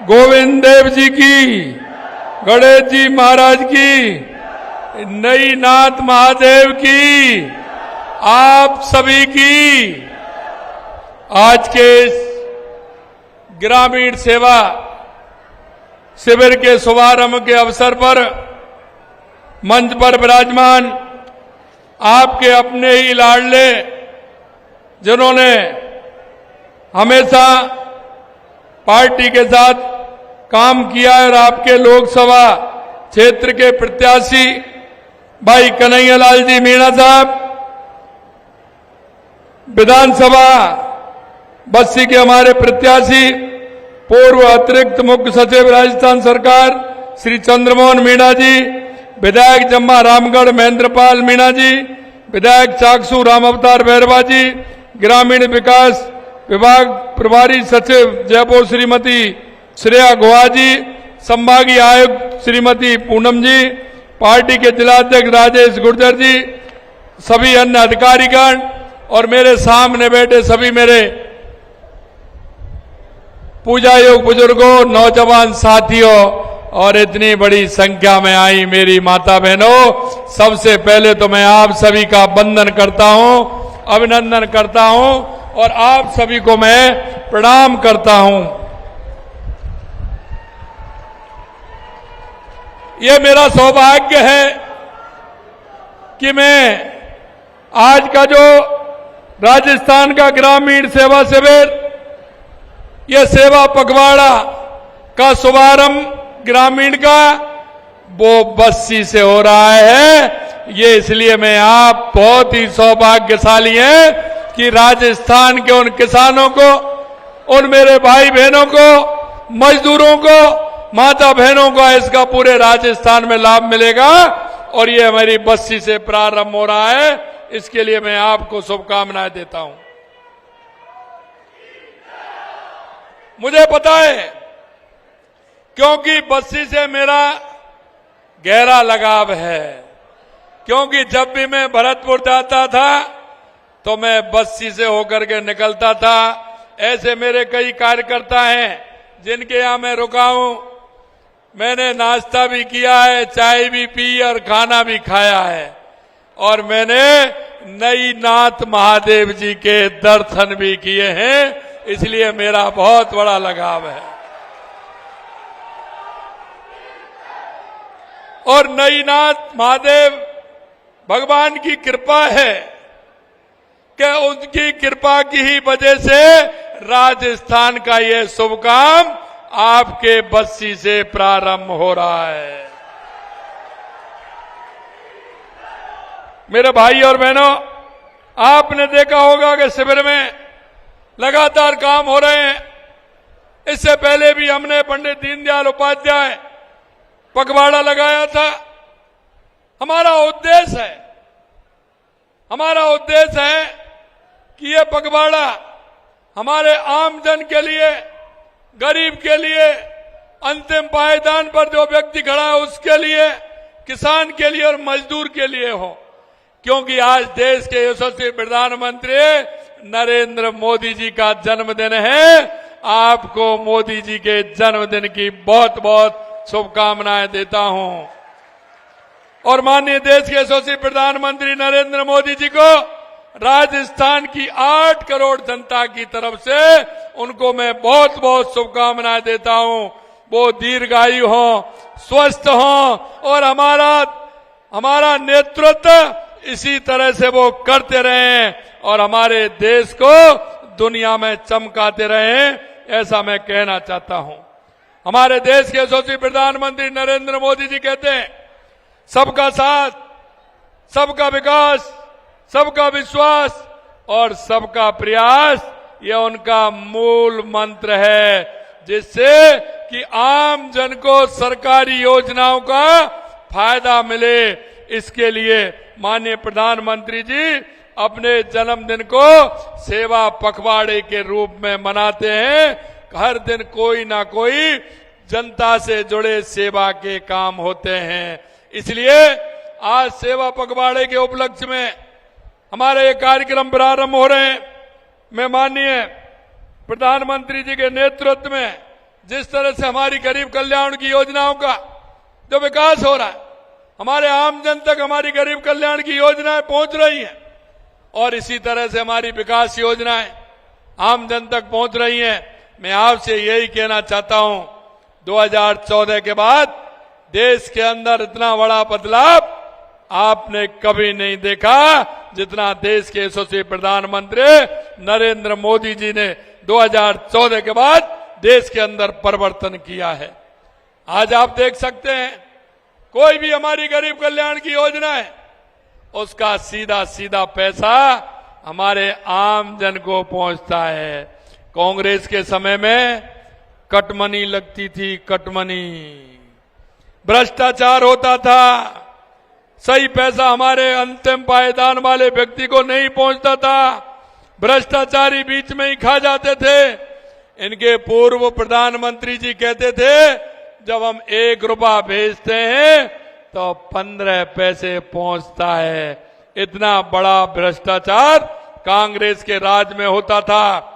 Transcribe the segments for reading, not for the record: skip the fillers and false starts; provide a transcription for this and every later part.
गोविंद देव जी की, गणेश जी महाराज की, नई नाथ महादेव की, आप सभी की। आज के इस ग्रामीण सेवा शिविर के शुभारंभ के अवसर पर मंच पर विराजमान आपके अपने ही लाडले, जिन्होंने हमेशा पार्टी के साथ काम किया है, और आपके लोकसभा क्षेत्र के प्रत्याशी भाई कन्हैयालाल जी मीणा साहब, विधानसभा बस्सी के हमारे प्रत्याशी पूर्व अतिरिक्त मुख्य सचिव राजस्थान सरकार श्री चंद्रमोहन मीणा जी, विधायक जम्मा रामगढ़ महेंद्रपाल मीणा जी, विधायक चाकसू राम अवतार बैरवा जी, ग्रामीण विकास विभाग प्रभारी सचिव जयपुर श्रीमती श्रेया गुहा जी, संभागीय आयुक्त श्रीमती पूनम जी, पार्टी के जिलाध्यक्ष राजेश गुर्जर जी, सभी अन्य अधिकारीगण और मेरे सामने बैठे सभी मेरे पूजा योग बुजुर्गों, नौजवान साथियों और इतनी बड़ी संख्या में आई मेरी माता बहनों, सबसे पहले तो मैं आप सभी का वंदन करता हूं, अभिनंदन करता हूं और आप सभी को मैं प्रणाम करता हूं। ये मेरा सौभाग्य है कि मैं आज का जो राजस्थान का ग्रामीण सेवा शिविर, यह सेवा पखवाड़ा का शुभारंभ ग्रामीण का वो बस्सी से हो रहा है। ये इसलिए मैं आप बहुत ही सौभाग्यशाली हैं कि राजस्थान के उन किसानों को, उन मेरे भाई बहनों को, मजदूरों को, माता बहनों को इसका पूरे राजस्थान में लाभ मिलेगा और ये हमारी बस्सी से प्रारंभ हो रहा है। इसके लिए मैं आपको शुभकामनाएं देता हूं। मुझे पता है, क्योंकि बस्सी से मेरा गहरा लगाव है, क्योंकि जब भी मैं भरतपुर जाता था तो मैं बस्सी से होकर के निकलता था। ऐसे मेरे कई कार्यकर्ता हैं जिनके यहां मैं रुका हूं, मैंने नाश्ता भी किया है, चाय भी पी और खाना भी खाया है, और मैंने नई नाथ महादेव जी के दर्शन भी किए हैं। इसलिए मेरा बहुत बड़ा लगाव है। और नई नाथ महादेव भगवान की कृपा है कि उनकी कृपा की ही वजह से राजस्थान का ये शुभ काम आपके बस्सी से प्रारंभ हो रहा है। मेरे भाई और बहनों, आपने देखा होगा कि शिविर में लगातार काम हो रहे हैं। इससे पहले भी हमने पंडित दीनदयाल उपाध्याय पखवाड़ा लगाया था। हमारा उद्देश्य है कि ये पखवाड़ा हमारे आम जन के लिए, गरीब के लिए, अंतिम पायदान पर जो व्यक्ति खड़ा है उसके लिए, किसान के लिए और मजदूर के लिए हो। क्योंकि आज देश के यशस्वी प्रधानमंत्री नरेंद्र मोदी जी का जन्मदिन है। आपको मोदी जी के जन्मदिन की बहुत बहुत शुभकामनाएं देता हूं। और माननीय देश के यशस्वी प्रधानमंत्री नरेंद्र मोदी जी को राजस्थान की 8 करोड़ जनता की तरफ से उनको मैं बहुत बहुत शुभकामनाएं देता हूं। वो दीर्घायु हों, स्वस्थ हों और हमारा नेतृत्व इसी तरह से वो करते रहें और हमारे देश को दुनिया में चमकाते रहें, ऐसा मैं कहना चाहता हूं। हमारे देश के यशस्वी प्रधानमंत्री नरेंद्र मोदी जी कहते हैं, सबका साथ, सबका विकास, सबका विश्वास और सबका प्रयास, यह उनका मूल मंत्र है, जिससे कि आम जन को सरकारी योजनाओं का फायदा मिले। इसके लिए माननीय प्रधानमंत्री जी अपने जन्मदिन को सेवा पखवाड़े के रूप में मनाते हैं। हर दिन कोई ना कोई जनता से जुड़े सेवा के काम होते हैं। इसलिए आज सेवा पखवाड़े के उपलक्ष्य में हमारे ये कार्यक्रम प्रारंभ हो रहे हैं। मैं माननीय प्रधानमंत्री जी के नेतृत्व में जिस तरह से हमारी गरीब कल्याण की योजनाओं का जो विकास हो रहा है, हमारे आम जन तक हमारी गरीब कल्याण की योजनाएं पहुंच रही हैं और इसी तरह से हमारी विकास योजनाएं आम जन तक पहुंच रही हैं। मैं आपसे यही कहना चाहता हूं, 2014 के बाद देश के अंदर इतना बड़ा बदलाव आपने कभी नहीं देखा जितना देश के यशस्वी प्रधानमंत्री नरेंद्र मोदी जी ने 2014 के बाद देश के अंदर परिवर्तन किया है। आज आप देख सकते हैं, कोई भी हमारी गरीब कल्याण की योजना है, उसका सीधा सीधा पैसा हमारे आम जन को पहुंचता है। कांग्रेस के समय में कटमनी लगती थी, कटमनी, भ्रष्टाचार होता था, सही पैसा हमारे अंतिम पायदान वाले व्यक्ति को नहीं पहुंचता था, भ्रष्टाचारी बीच में ही खा जाते थे। इनके पूर्व प्रधानमंत्री जी कहते थे, जब हम 1 रुपया भेजते हैं तो 15 पैसे पहुंचता है। इतना बड़ा भ्रष्टाचार कांग्रेस के राज में होता था,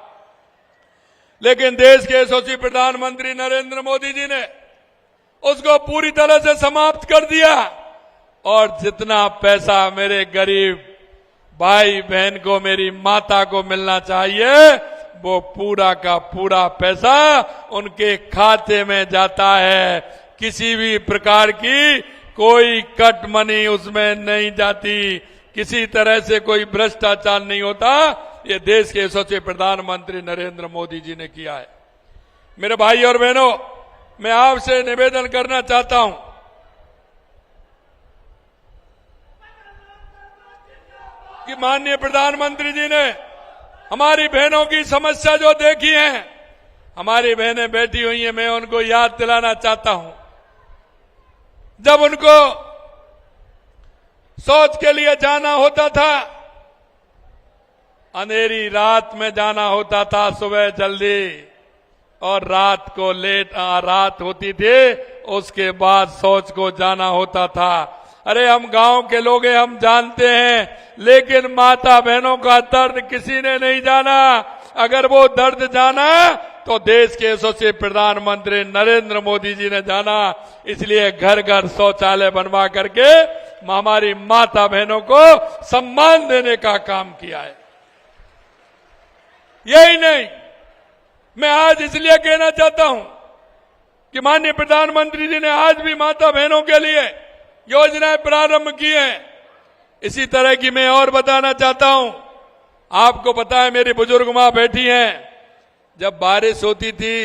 लेकिन देश के यशस्वी प्रधानमंत्री नरेंद्र मोदी जी ने उसको पूरी तरह से समाप्त कर दिया और जितना पैसा मेरे गरीब भाई बहन को, मेरी माता को मिलना चाहिए, वो पूरा का पूरा पैसा उनके खाते में जाता है। किसी भी प्रकार की कोई कट मनी उसमें नहीं जाती, किसी तरह से कोई भ्रष्टाचार नहीं होता। ये देश के यशस्वी प्रधानमंत्री नरेंद्र मोदी जी ने किया है। मेरे भाई और बहनों, मैं आपसे निवेदन करना चाहता हूं कि माननीय प्रधानमंत्री जी ने हमारी बहनों की समस्या जो देखी है, हमारी बहनें बैठी हुई हैं, मैं उनको याद दिलाना चाहता हूं, जब उनको शौच के लिए जाना होता था, अंधेरी रात में जाना होता था, सुबह जल्दी, और रात को रात होती थी, उसके बाद शौच को जाना होता था। अरे हम गांव के लोग हैं, हम जानते हैं, लेकिन माता बहनों का दर्द किसी ने नहीं जाना। अगर वो दर्द जाना तो देश के यशस्वी प्रधानमंत्री नरेंद्र मोदी जी ने जाना। इसलिए घर घर शौचालय बनवा करके हमारी माता बहनों को सम्मान देने का काम किया है। यही नहीं, मैं आज इसलिए कहना चाहता हूं कि माननीय प्रधानमंत्री जी ने आज भी माता बहनों के लिए योजनाएं प्रारंभ की हैं। इसी तरह की मैं और बताना चाहता हूं, आपको पता है मेरी बुजुर्ग मां बैठी हैं, जब बारिश होती थी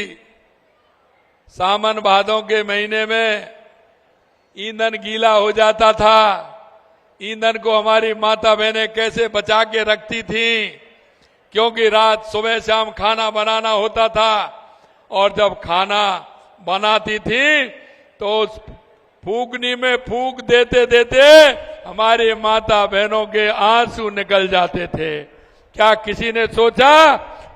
सावन भादों के महीने में, ईंधन गीला हो जाता था, ईंधन को हमारी माता बहनें कैसे बचा के रखती थी, क्योंकि रात सुबह शाम खाना बनाना होता था, और जब खाना बनाती थी तो उस फूकनी में फूक देते देते हमारी माता बहनों के आंसू निकल जाते थे। क्या किसी ने सोचा?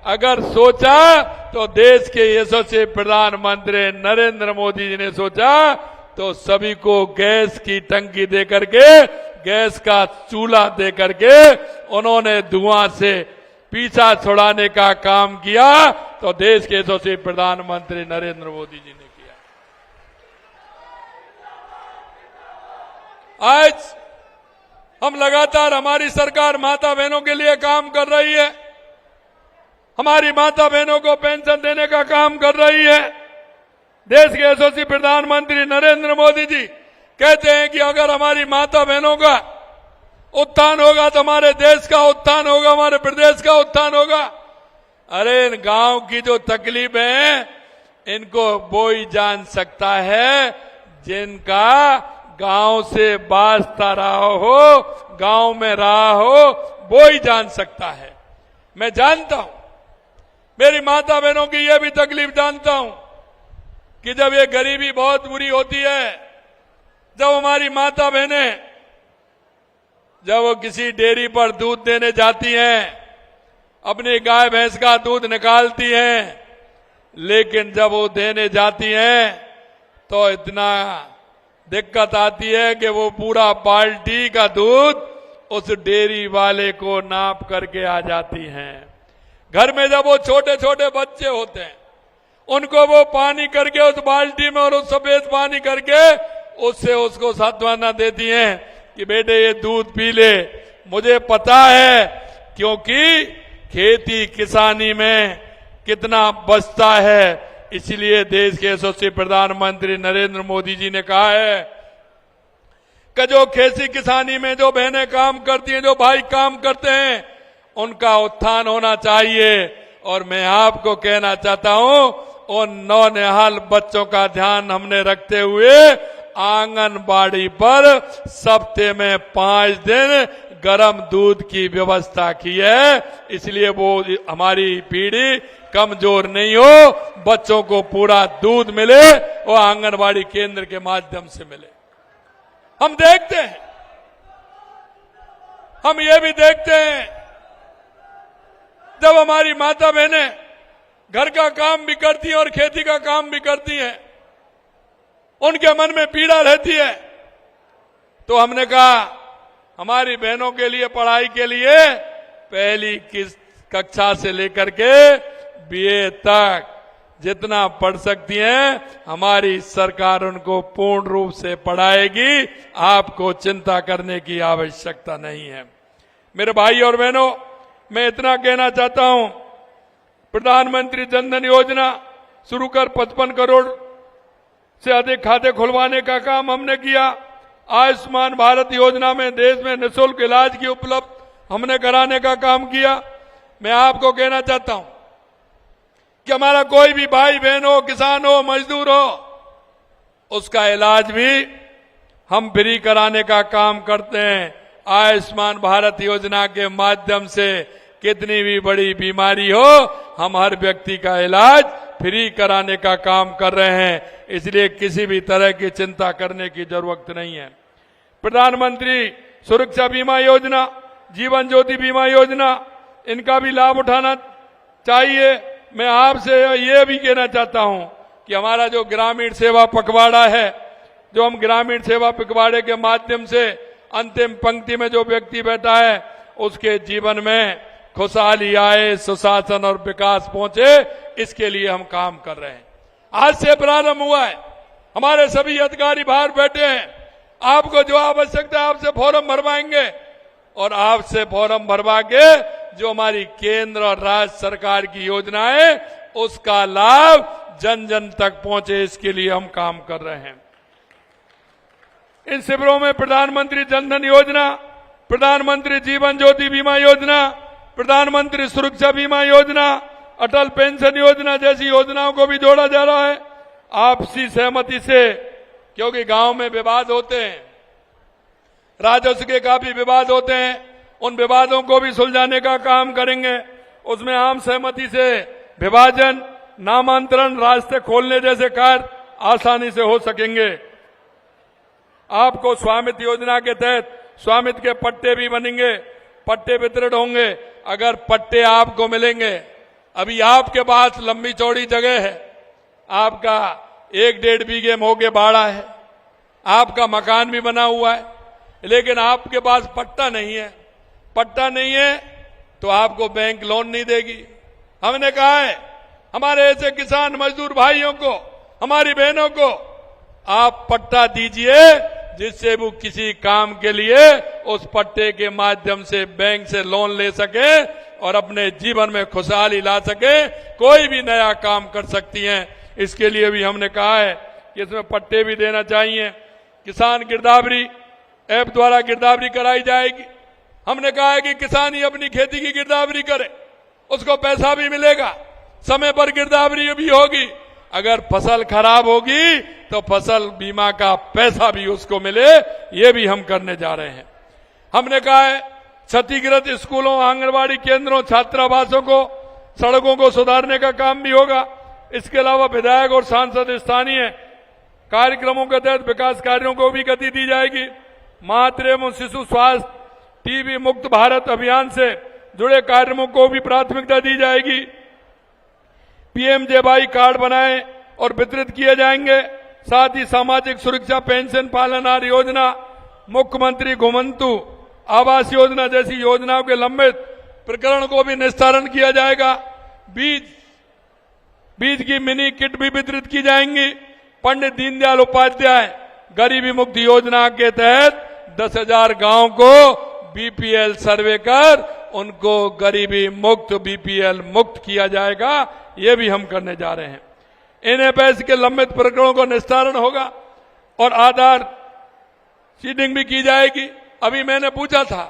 अगर सोचा तो देश के यशस्वी प्रधानमंत्री नरेंद्र मोदी जी ने सोचा, तो सभी को गैस की टंकी दे करके, गैस का चूल्हा दे करके उन्होंने धुआं से पीछा छुड़ाने का काम किया। तो देश के यशस्वी प्रधानमंत्री नरेंद्र मोदी जी ने किया। आज हम लगातार, हमारी सरकार माता बहनों के लिए काम कर रही है, हमारी माता बहनों को पेंशन देने का काम कर रही है। देश के यशस्वी प्रधानमंत्री नरेंद्र मोदी जी कहते हैं कि अगर हमारी माता बहनों का उत्थान होगा तो हमारे देश का उत्थान होगा, हमारे प्रदेश का उत्थान होगा। अरे इन गांव की जो तकलीफ है, इनको वो ही जान सकता है जिनका गांव से वास्ता रहा हो, गांव में रहा हो, वो ही जान सकता है। मैं जानता हूं, मेरी माता बहनों की यह भी तकलीफ जानता हूं कि जब ये गरीबी बहुत बुरी होती है, जब हमारी माता बहनें, जब वो किसी डेयरी पर दूध देने जाती हैं, अपनी गाय भैंस का दूध निकालती हैं, लेकिन जब वो देने जाती हैं तो इतना दिक्कत आती है कि वो पूरा बाल्टी का दूध उस डेयरी वाले को नाप करके आ जाती हैं। घर में जब वो छोटे छोटे बच्चे होते हैं, उनको वो पानी करके उस बाल्टी में और उस सफेद पानी करके उससे उसको सांत्वना देती हैं कि बेटे ये दूध पी ले। मुझे पता है, क्योंकि खेती किसानी में कितना बचता है, इसलिए देश के यशस्वी प्रधानमंत्री नरेंद्र मोदी जी ने कहा है कि जो खेती किसानी में जो बहनें काम करती हैं, जो भाई काम करते हैं, उनका उत्थान होना चाहिए। और मैं आपको कहना चाहता हूं, उन नौनिहाल बच्चों का ध्यान हमने रखते हुए आंगनबाड़ी पर सप्ताह में 5 दिन गरम दूध की व्यवस्था की है, इसलिए वो हमारी पीढ़ी कमजोर नहीं हो, बच्चों को पूरा दूध मिले, वो आंगनबाड़ी केंद्र के माध्यम से मिले। हम देखते हैं, हम ये भी देखते हैं, जब हमारी माता बहनें घर का काम भी करती हैं और खेती का काम भी करती हैं, उनके मन में पीड़ा रहती है। तो हमने कहा हमारी बहनों के लिए पढ़ाई के लिए पहली कक्षा से लेकर के बीए तक जितना पढ़ सकती हैं, हमारी सरकार उनको पूर्ण रूप से पढ़ाएगी। आपको चिंता करने की आवश्यकता नहीं है। मेरे भाई और बहनों, मैं इतना कहना चाहता हूं, प्रधानमंत्री जनधन योजना शुरू कर 55 करोड़ से अधिक खाते खुलवाने का काम हमने किया। आयुष्मान भारत योजना में देश में निःशुल्क इलाज की उपलब्ध हमने कराने का काम किया। मैं आपको कहना चाहता हूं कि हमारा कोई भी भाई बहन हो, किसान हो, मजदूर हो, उसका इलाज भी हम फ्री कराने का काम करते हैं। आयुष्मान भारत योजना के माध्यम से कितनी भी बड़ी बीमारी हो, हम हर व्यक्ति का इलाज फ्री कराने का काम कर रहे हैं, इसलिए किसी भी तरह की चिंता करने की जरूरत नहीं है। प्रधानमंत्री सुरक्षा बीमा योजना, जीवन ज्योति बीमा योजना, इनका भी लाभ उठाना चाहिए। मैं आपसे ये भी कहना चाहता हूं कि हमारा जो ग्रामीण सेवा पखवाड़ा है, जो हम ग्रामीण सेवा पखवाड़े के माध्यम से अंतिम पंक्ति में जो व्यक्ति बैठा है, उसके जीवन में खुशहाली आए, सुशासन और विकास पहुंचे, इसके लिए हम काम कर रहे हैं। आज से प्रारंभ हुआ है, हमारे सभी अधिकारी बाहर बैठे हैं। आपको जो आवश्यकता है आपसे फॉर्म भरवाएंगे, और आपसे फॉर्म भरवा के जो हमारी केंद्र और राज्य सरकार की योजनाएं, उसका लाभ जन जन तक पहुंचे, इसके लिए हम काम कर रहे हैं। इन शिविरों में प्रधानमंत्री जनधन योजना, प्रधानमंत्री जीवन ज्योति बीमा योजना, प्रधानमंत्री सुरक्षा बीमा योजना, अटल पेंशन योजना जैसी योजनाओं को भी जोड़ा जा रहा है आपसी सहमति से, क्योंकि गांव में विवाद होते हैं, राजस्व के काफी विवाद होते हैं, उन विवादों को भी सुलझाने का काम करेंगे। उसमें आम सहमति से विभाजन, नामांतरण, रास्ते खोलने जैसे कार्य आसानी से हो सकेंगे। आपको स्वामित्व योजना के तहत स्वामित्व के पट्टे भी बनेंगे, पट्टे वितरण होंगे। अगर पट्टे आपको मिलेंगे, अभी आपके पास लंबी चौड़ी जगह है, आपका 1-1.5 बीघे में होके बाड़ा है, आपका मकान भी बना हुआ है, लेकिन आपके पास पट्टा नहीं है, पट्टा नहीं है तो आपको बैंक लोन नहीं देगी। हमने कहा है हमारे ऐसे किसान मजदूर भाइयों को, हमारी बहनों को आप पट्टा दीजिए, जिससे वो किसी काम के लिए उस पट्टे के माध्यम से बैंक से लोन ले सके और अपने जीवन में खुशहाली ला सके, कोई भी नया काम कर सकती हैं। इसके लिए भी हमने कहा है कि इसमें पट्टे भी देना चाहिए। किसान गिरदावरी ऐप द्वारा गिरदावरी कराई जाएगी। हमने कहा है कि किसान ही अपनी खेती की गिरदावरी करे, उसको पैसा भी मिलेगा, समय पर गिरदावरी भी होगी। अगर फसल खराब होगी तो फसल बीमा का पैसा भी उसको मिले, ये भी हम करने जा रहे हैं। हमने कहा है क्षतिग्रस्त स्कूलों, आंगनबाड़ी केंद्रों, छात्रावासों को, सड़कों को सुधारने का काम भी होगा। इसके अलावा विधायक और सांसद स्थानीय कार्यक्रमों के तहत विकास कार्यों को भी गति दी जाएगी। मातृ एवं शिशु स्वास्थ्य, टीबी मुक्त भारत अभियान से जुड़े कार्यक्रमों को भी प्राथमिकता दी जाएगी। पीएमजेवाई कार्ड बनाए और वितरित किए जाएंगे। साथ ही सामाजिक सुरक्षा पेंशन पालनहार योजना, मुख्यमंत्री घुमंतु आवास योजना जैसी योजनाओं के लंबित प्रकरण को भी निस्तारण किया जाएगा। बीज बीज की मिनी किट भी वितरित की जाएंगी। पंडित दीनदयाल उपाध्याय गरीबी मुक्त योजना के तहत 10,000 गांव को बीपीएल सर्वे कर उनको गरीबी मुक्त बीपीएल मुक्त किया जाएगा। ये भी हम करने जा रहे हैं। एनएफएस के लंबित प्रकरणों को निस्तारण होगा और आधार सीडिंग भी की जाएगी। अभी मैंने पूछा था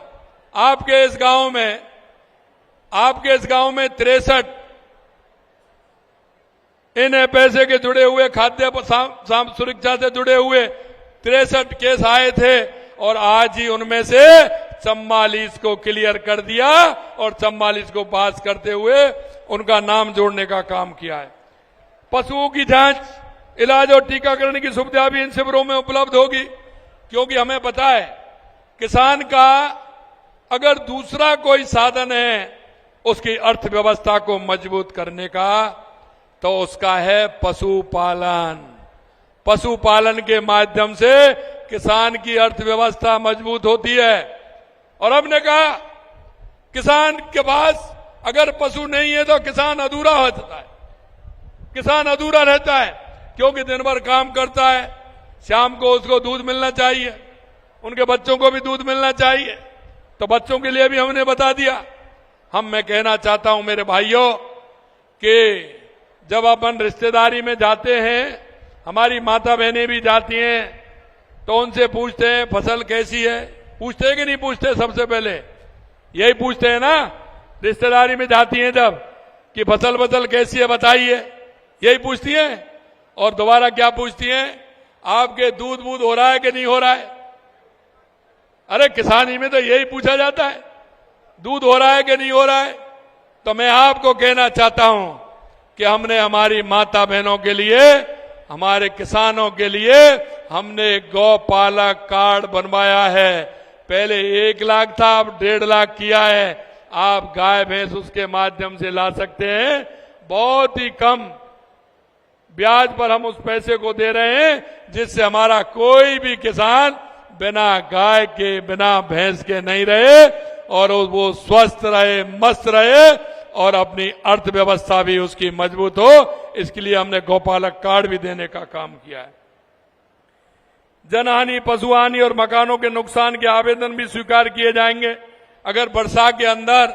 आपके इस गांव में 63 एनएफएस के जुड़े हुए खाद्य सुरक्षा से जुड़े हुए 63 केस आए थे और आज ही उनमें से 44 को क्लियर कर दिया और 44 को पास करते हुए उनका नाम जोड़ने का काम किया है। पशुओं की जांच, इलाज और टीकाकरण की सुविधा भी इन शिविरों में उपलब्ध होगी, क्योंकि हमें पता है किसान का अगर दूसरा कोई साधन है उसकी अर्थव्यवस्था को मजबूत करने का, तो उसका है पशुपालन। पशुपालन के माध्यम से किसान की अर्थव्यवस्था मजबूत होती है। और हमने कहा किसान के पास अगर पशु नहीं है तो किसान अधूरा होता है, किसान अधूरा रहता है, क्योंकि दिन भर काम करता है, शाम को उसको दूध मिलना चाहिए, उनके बच्चों को भी दूध मिलना चाहिए। तो बच्चों के लिए भी हमने बता दिया। मैं कहना चाहता हूं मेरे भाइयों कि जब अपन रिश्तेदारी में जाते हैं, हमारी माता बहनें भी जाती हैं, तो उनसे पूछते हैं फसल कैसी है। पूछते हैं कि नहीं पूछते? सबसे पहले यही पूछते हैं ना, रिश्तेदारी में जाती हैं जब, कि फसल कैसी है बताइए, यही पूछती हैं। और दोबारा क्या पूछती हैं? आपके दूध हो रहा है कि नहीं हो रहा है। अरे किसानी में तो यही पूछा जाता है, दूध हो रहा है कि नहीं हो रहा है। तो मैं आपको कहना चाहता हूं कि हमने हमारी माता बहनों के लिए, हमारे किसानों के लिए हमने गौपालक कार्ड बनवाया है। पहले 1 लाख था, अब 1.5 लाख किया है। आप गाय भैंस उसके माध्यम से ला सकते हैं। बहुत ही कम ब्याज पर हम उस पैसे को दे रहे हैं, जिससे हमारा कोई भी किसान बिना गाय के, बिना भैंस के नहीं रहे और वो स्वस्थ रहे, मस्त रहे और अपनी अर्थव्यवस्था भी उसकी मजबूत हो। इसके लिए हमने गौपालक कार्ड भी देने का काम किया है। जनहानि, पशुहानि और मकानों के नुकसान के आवेदन भी स्वीकार किए जाएंगे। अगर वर्षा के अंदर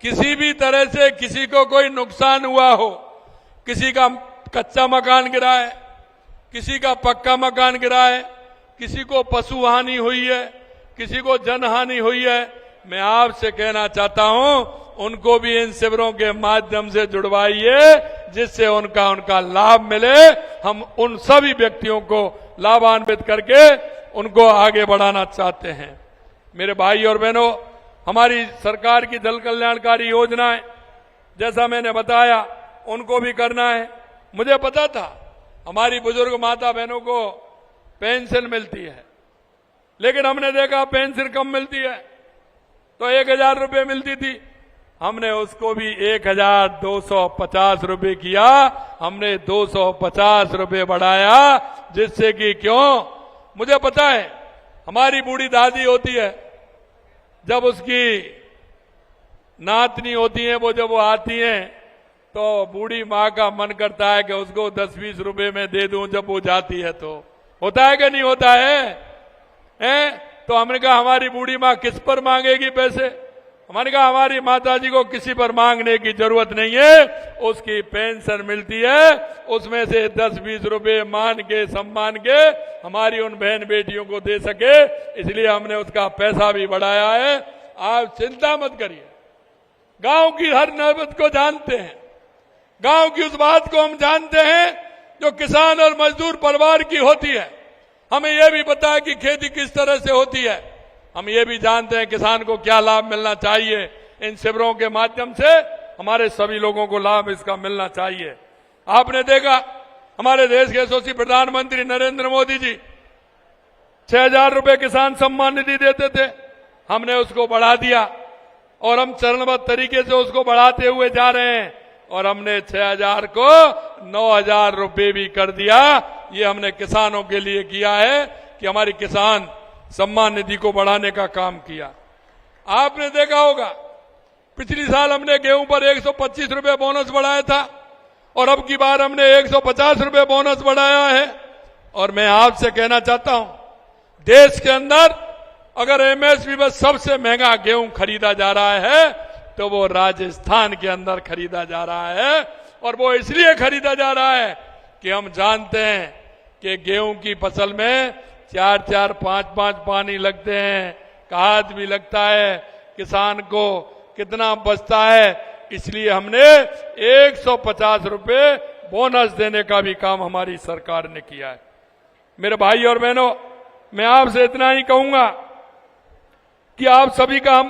किसी भी तरह से किसी को कोई नुकसान हुआ हो, किसी का कच्चा मकान गिरा है, किसी का पक्का मकान गिरा है, किसी को पशु हानि हुई है, किसी को जनहानि हुई है, मैं आपसे कहना चाहता हूं उनको भी इन शिविरों के माध्यम से जुड़वाइए, जिससे उनका लाभ मिले। हम उन सभी व्यक्तियों को लाभान्वित करके उनको आगे बढ़ाना चाहते हैं। मेरे भाई और बहनों, हमारी सरकार की जल कल्याणकारी योजनाएं, जैसा मैंने बताया, उनको भी करना है। मुझे पता था हमारी बुजुर्ग माता बहनों को पेंशन मिलती है, लेकिन हमने देखा पेंशन कम मिलती है, तो 1,000 रुपये मिलती थी, हमने उसको भी 1,250 रुपये किया। हमने 250 रुपये बढ़ाया, जिससे कि मुझे पता है हमारी बूढ़ी दादी होती है, जब उसकी नातनी होती है, जब वो आती हैं, तो बूढ़ी माँ का मन करता है कि उसको 10-20 रुपये में दे दूं जब वो जाती है। तो होता है कि नहीं होता है? तो हमने कहा हमारी बूढ़ी माँ किस पर मांगेगी पैसे? हमने कहा हमारी माता जी को किसी पर मांगने की जरूरत नहीं है, उसकी पेंशन मिलती है, उसमें से 10-20 रुपये मान के, सम्मान के हमारी उन बहन बेटियों को दे सके, इसलिए हमने उसका पैसा भी बढ़ाया है। आप चिंता मत करिए, गांव की हर नौबत को जानते हैं, गांव की उस बात को हम जानते हैं जो किसान और मजदूर परिवार की होती है। हमें यह भी पता है कि खेती किस तरह से होती है, हम ये भी जानते हैं किसान को क्या लाभ मिलना चाहिए। इन शिविरों के माध्यम से हमारे सभी लोगों को लाभ इसका मिलना चाहिए। आपने देखा हमारे देश के यशस्वी प्रधानमंत्री नरेंद्र मोदी जी 6,000 रुपये किसान सम्मान निधि देते थे, हमने उसको बढ़ा दिया और हम चरणबद्ध तरीके से उसको बढ़ाते हुए जा रहे हैं और हमने 6,000 को 9,000 रुपये भी कर दिया। ये हमने किसानों के लिए किया है कि हमारी किसान सम्मान निधि को बढ़ाने का काम किया। आपने देखा होगा पिछली साल हमने गेहूं पर 125 रुपये बोनस बढ़ाया था और अब की बार हमने 150 रुपए बोनस बढ़ाया है। और मैं आपसे कहना चाहता हूं, देश के अंदर अगर एमएसपी पर सबसे महंगा गेहूं खरीदा जा रहा है तो वो राजस्थान के अंदर खरीदा जा रहा है। और वो इसलिए खरीदा जा रहा है कि हम जानते हैं कि गेहूं की फसल में 4-4, 5-5 पानी लगते हैं, खाद भी लगता है, किसान को कितना बचता है। इसलिए हमने 150 रुपए बोनस देने का भी काम हमारी सरकार ने किया है। मेरे भाई और बहनों, मैं आपसे इतना ही कहूंगा कि आप सभी का हम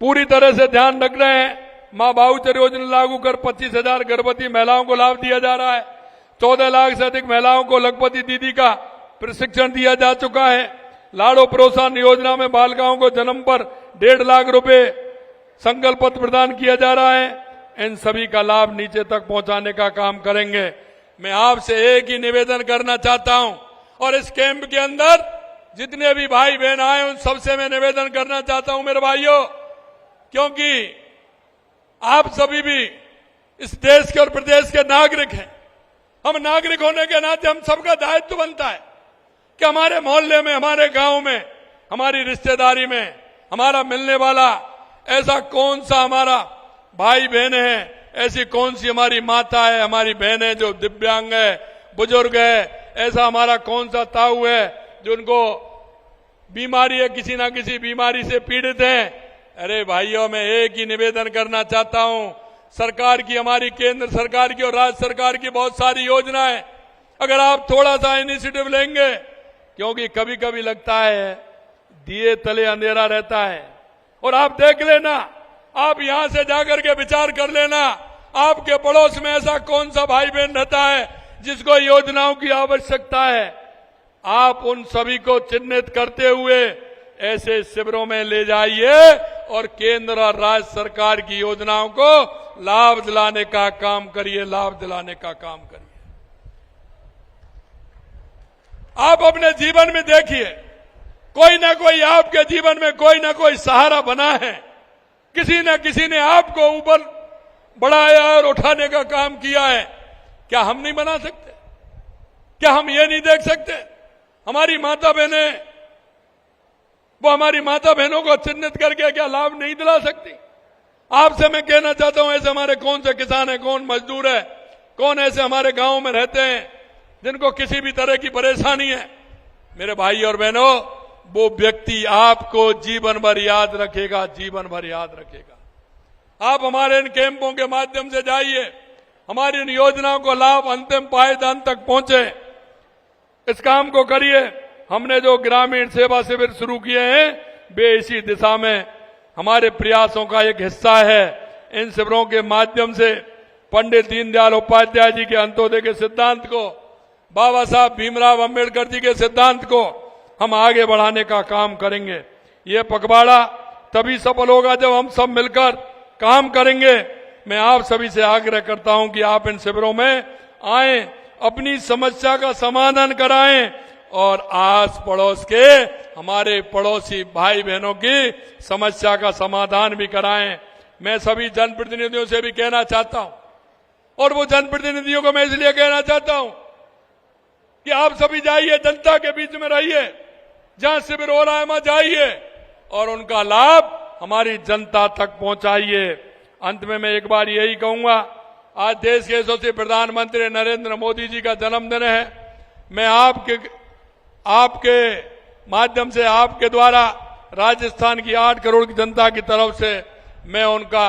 पूरी तरह से ध्यान रख रहे हैं। मां बाहुचर योजना लागू कर 25,000 गर्भवती महिलाओं को लाभ दिया जा रहा है। 14 लाख से अधिक महिलाओं को लखपति दीदी का प्रशिक्षण दिया जा चुका है। लाड़ो प्रोत्साहन योजना में बालिकाओं को जन्म पर 1.5 लाख रुपए संकल्प पत्र प्रदान किया जा रहा है। इन सभी का लाभ नीचे तक पहुंचाने का काम करेंगे। मैं आपसे एक ही निवेदन करना चाहता हूं और इस कैंप के अंदर जितने भी भाई बहन आए उन सबसे मैं निवेदन करना चाहता हूं मेरे भाइयों, क्योंकि आप सभी भी इस देश के और प्रदेश के नागरिक हैं। हम नागरिक होने के नाते हम सबका दायित्व बनता है कि हमारे मोहल्ले में, हमारे गांव में, हमारी रिश्तेदारी में हमारा मिलने वाला ऐसा कौन सा हमारा भाई बहन है, ऐसी कौन सी हमारी माता है, हमारी बहन है जो दिव्यांग है, बुजुर्ग है, ऐसा हमारा कौन सा ताऊ है जिनको बीमारी है, किसी ना किसी बीमारी से पीड़ित हैं। अरे भाइयों, मैं एक ही निवेदन करना चाहता हूं, सरकार की, हमारी केंद्र सरकार की और राज्य सरकार की बहुत सारी योजनाएं, अगर आप थोड़ा सा इनिशिएटिव लेंगे, क्योंकि कभी कभी लगता है दिए तले अंधेरा रहता है। और आप देख लेना, आप यहां से जाकर के विचार कर लेना, आपके पड़ोस में ऐसा कौन सा भाई बहन रहता है जिसको योजनाओं की आवश्यकता है। आप उन सभी को चिन्हित करते हुए ऐसे शिविरों में ले जाइए और केंद्र और राज्य सरकार की योजनाओं को लाभ दिलाने का काम करिए, लाभ दिलाने का काम करिए। आप अपने जीवन में देखिए, कोई ना कोई आपके जीवन में कोई ना कोई सहारा बना है, किसी न किसी ने आपको ऊपर बढ़ाया और उठाने का काम किया है। क्या हम नहीं बना सकते? क्या हम ये नहीं देख सकते? हमारी माता बहनें, वो हमारी माता बहनों को चिन्हित करके क्या लाभ नहीं दिला सकती? आपसे मैं कहना चाहता हूं, ऐसे हमारे कौन से किसान है, कौन मजदूर है, कौन ऐसे हमारे गांव में रहते हैं जिनको किसी भी तरह की परेशानी है। मेरे भाई और बहनों, वो व्यक्ति आपको जीवन भर याद रखेगा, जीवन भर याद रखेगा। आप हमारे इन कैंपों के माध्यम से जाइए, हमारी इन योजनाओं को लाभ अंतिम पायदान तक पहुंचे, इस काम को करिए। हमने जो ग्रामीण सेवा शिविर शुरू किए हैं, वे इसी दिशा में हमारे प्रयासों का एक हिस्सा है। इन शिविरों के माध्यम से पंडित दीनदयाल उपाध्याय जी के अंत्योदय के सिद्धांत को, बाबा साहब भीमराव अंबेडकर जी के सिद्धांत को हम आगे बढ़ाने का काम करेंगे। ये पखवाड़ा तभी सफल होगा जब हम सब मिलकर काम करेंगे। मैं आप सभी से आग्रह करता हूं कि आप इन शिविरों में आएं, अपनी समस्या का समाधान कराएं और आस पड़ोस के हमारे पड़ोसी भाई बहनों की समस्या का समाधान भी कराएं। मैं सभी जनप्रतिनिधियों से भी कहना चाहता हूं, और वो जनप्रतिनिधियों को मैं इसलिए कहना चाहता हूं कि आप सभी जाइए, जनता के बीच में रहिए, जहां शिविर हो रहा है वहां जाइए और उनका लाभ हमारी जनता तक पहुंचाइए। अंत में मैं एक बार यही कहूंगा, आज देश के यशस्वी प्रधानमंत्री नरेंद्र मोदी जी का जन्मदिन है। मैं आपके माध्यम से, आपके द्वारा राजस्थान की 8 करोड़ की जनता की तरफ से मैं उनका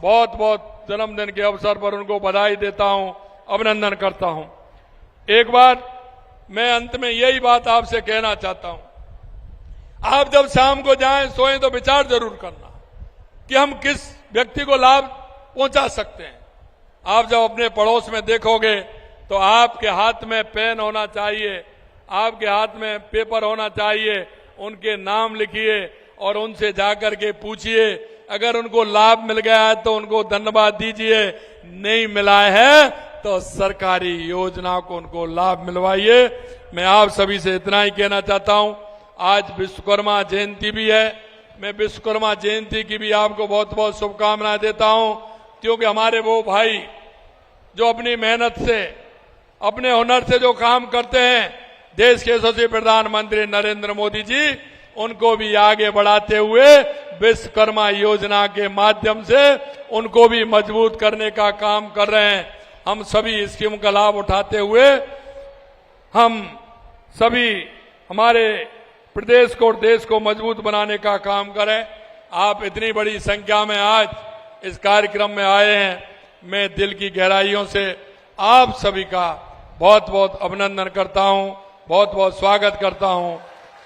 बहुत बहुत जन्मदिन के अवसर पर उनको बधाई देता हूं, अभिनंदन करता हूं। एक बार मैं अंत में यही बात आपसे कहना चाहता हूं, आप जब शाम को जाएं, सोएं तो विचार जरूर करना कि हम किस व्यक्ति को लाभ पहुंचा सकते हैं। आप जब अपने पड़ोस में देखोगे तो आपके हाथ में पेन होना चाहिए, आपके हाथ में पेपर होना चाहिए, उनके नाम लिखिए और उनसे जाकर के पूछिए। अगर उनको लाभ मिल गया है तो उनको धन्यवाद दीजिए, नहीं मिला है तो सरकारी योजना को उनको लाभ मिलवाइए। मैं आप सभी से इतना ही कहना चाहता हूं। आज विश्वकर्मा जयंती भी है, मैं विश्वकर्मा जयंती की भी आपको बहुत बहुत शुभकामनाएं देता हूं, क्योंकि हमारे वो भाई जो अपनी मेहनत से, अपने हुनर से जो काम करते हैं, देश के यशस्वी प्रधानमंत्री नरेंद्र मोदी जी उनको भी आगे बढ़ाते हुए विश्वकर्मा योजना के माध्यम से उनको भी मजबूत करने का काम कर रहे हैं। हम सभी स्कीम का लाभ उठाते हुए हम सभी हमारे प्रदेश को और देश को मजबूत बनाने का काम करें। आप इतनी बड़ी संख्या में आज इस कार्यक्रम में आए हैं, मैं दिल की गहराइयों से आप सभी का बहुत बहुत अभिनंदन करता हूं, बहुत बहुत स्वागत करता हूं।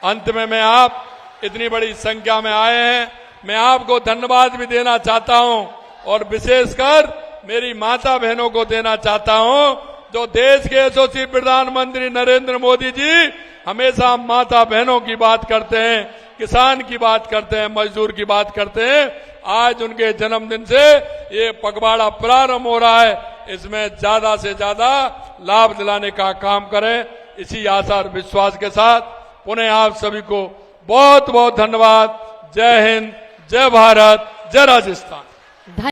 अंत में मैं आप इतनी बड़ी संख्या में आए हैं, मैं आपको धन्यवाद भी देना चाहता हूं और विशेषकर मेरी माता बहनों को देना चाहता हूं जो देश के यशस्वी प्रधानमंत्री नरेंद्र मोदी जी हमेशा माता बहनों की बात करते हैं, किसान की बात करते हैं, मजदूर की बात करते हैं। आज उनके जन्मदिन से ये पखवाड़ा प्रारंभ हो रहा है, इसमें ज्यादा से ज्यादा लाभ दिलाने का काम करें। इसी आशा और विश्वास के साथ पुनः आप सभी को बहुत बहुत धन्यवाद। जय हिंद, जय भारत, जय राजस्थान।